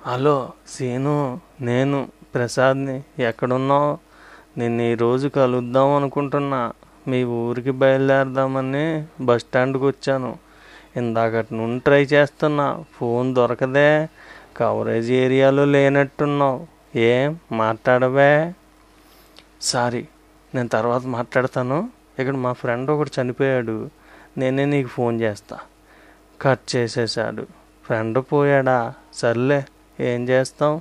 Hello scene, నేను ప్రసాద్ని. ఎక్కడున్నావు? నిన్ను ఈరోజు కలుద్దాం అనుకుంటున్నా. మీ ఊరికి బయలుదేరదామని బస్ స్టాండ్కి వచ్చాను. ఇందాకటి నుండి ట్రై చేస్తున్నా, ఫోన్ దొరకదే. కవరేజ్ ఏరియాలో లేనట్టున్నావు. ఏం మాట్లాడవే? సారీ, నేను తర్వాత మాట్లాడతాను. ఇక్కడ మా ఫ్రెండ్ ఒకడు చనిపోయాడు. నేనే నీకు ఫోన్ చేస్తా. కట్ చేసేసాడు. ఫ్రెండ్ పోయాడా? సర్లే, ఏం చేస్తాం,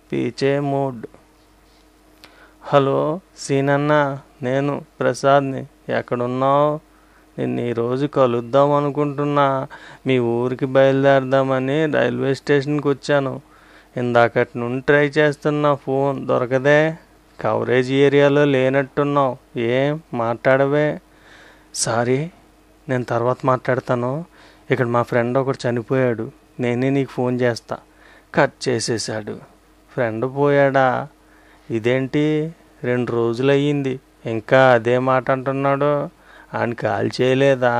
పీచే మూడ్. హలో సీనన్న, నేను ప్రసాద్ని. ఎక్కడున్నావు? నిన్ను ఈరోజు కలుద్దాం అనుకుంటున్నా. మీ ఊరికి బయలుదేరదామని రైల్వే స్టేషన్కి వచ్చాను. ఇందాకటి నుండి ట్రై చేస్తున్నా, ఫోన్ దొరకదే. కవరేజ్ ఏరియాలో లేనట్టున్నావు. ఏం మాట్లాడవే? సారీ, నేను తర్వాత మాట్లాడతాను. ఇక్కడ మా ఫ్రెండ్ ఒకడు చనిపోయాడు. నేనే నీకు ఫోన్ చేస్తా. కట్ చేసేసాడు. ఫ్రెండ్ పోయాడా? ఇదేంటి 2 రోజులయ్యింది, ఇంకా అదే మాట అంటున్నాడు. ఆయన కాల్ చేయలేదా?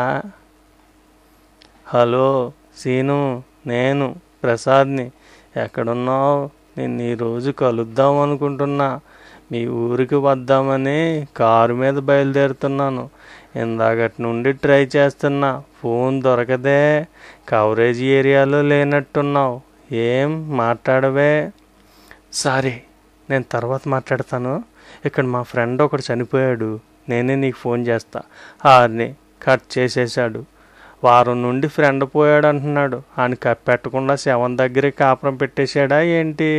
హలో సీను, నేను ప్రసాద్ని. ఎక్కడున్నావు? నిన్ను ఈరోజు కలుద్దాం అనుకుంటున్నా. మీ ఊరికి వద్దామని కారు మీద బయలుదేరుతున్నాను. ఇందాకటి నుండి ట్రై చేస్తున్నా, ఫోన్ దొరకదే. కవరేజ్ ఏరియాలో లేనట్టున్నావు. ఏం మాట్లాడవే? సారీ, నేను తర్వాత మాట్లాడతాను. ఇక్కడ మా ఫ్రెండ్ ఒకడు చనిపోయాడు. నేనే నీకు ఫోన్ చేస్తా. ఆర్ని కట్ చేసేసాడు. వారం నుండి ఫ్రెండ్ పోయాడు అంటున్నాడు. ఆయన కప్పెట్టకుండా శవం దగ్గరే కాపురం పెట్టేశాడా ఏంటి?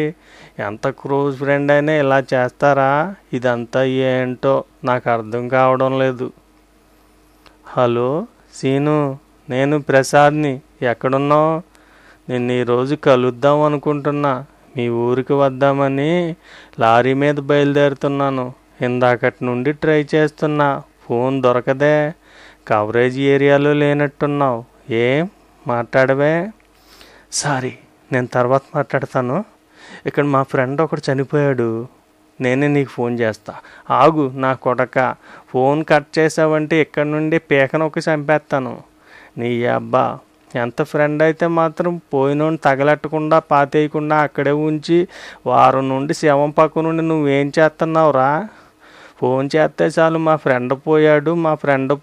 ఎంత క్లోజ్ ఫ్రెండ్ అయినా ఇలా చేస్తారా? ఇదంతా ఏంటో నాకు అర్థం కావడం లేదు. హలో సీను, నేను ప్రసాద్ని. ఎక్కడున్నావు? నిన్ను ఈరోజు కలుద్దాం అనుకుంటున్నా. మీ ఊరికి వద్దామని లారీ మీద బయలుదేరుతున్నాను. ఇందాకటి నుండి ట్రై చేస్తున్నా, ఫోన్ దొరకదే. కవరేజ్ ఏరియాలో లేనట్టున్నావు. ఏం మాట్లాడవే? సారీ, నేను తర్వాత మాట్లాడతాను. ఇక్కడ మా ఫ్రెండ్ ఒకడు చనిపోయాడు. నేనే నీకు ఫోన్ చేస్తా. ఆగు నా కొడక, ఫోన్ కట్ చేసావంటే ఇక్కడ నుండి పీకనొక్కి చంపేస్తాను. నీ అబ్బా, ఎంత ఫ్రెండ్ అయితే మాత్రం పోయినోని తగలెట్టకుండా పాతేయకుండా అక్కడే ఉంచి వారం నుండి శవం పక్క నుండి నువ్వేం చేస్తున్నావురా? ఫోన్ చేస్తే చాలు మా ఫ్రెండ్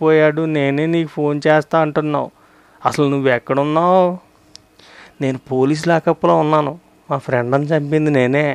పోయాడు నేనే నీకు ఫోన్ చేస్తా అంటున్నావు. అసలు నువ్వు ఎక్కడున్నావు? నేను పోలీస్ లాకప్లో ఉన్నాను. మా ఫ్రెండ్ని చంపింది నేనే.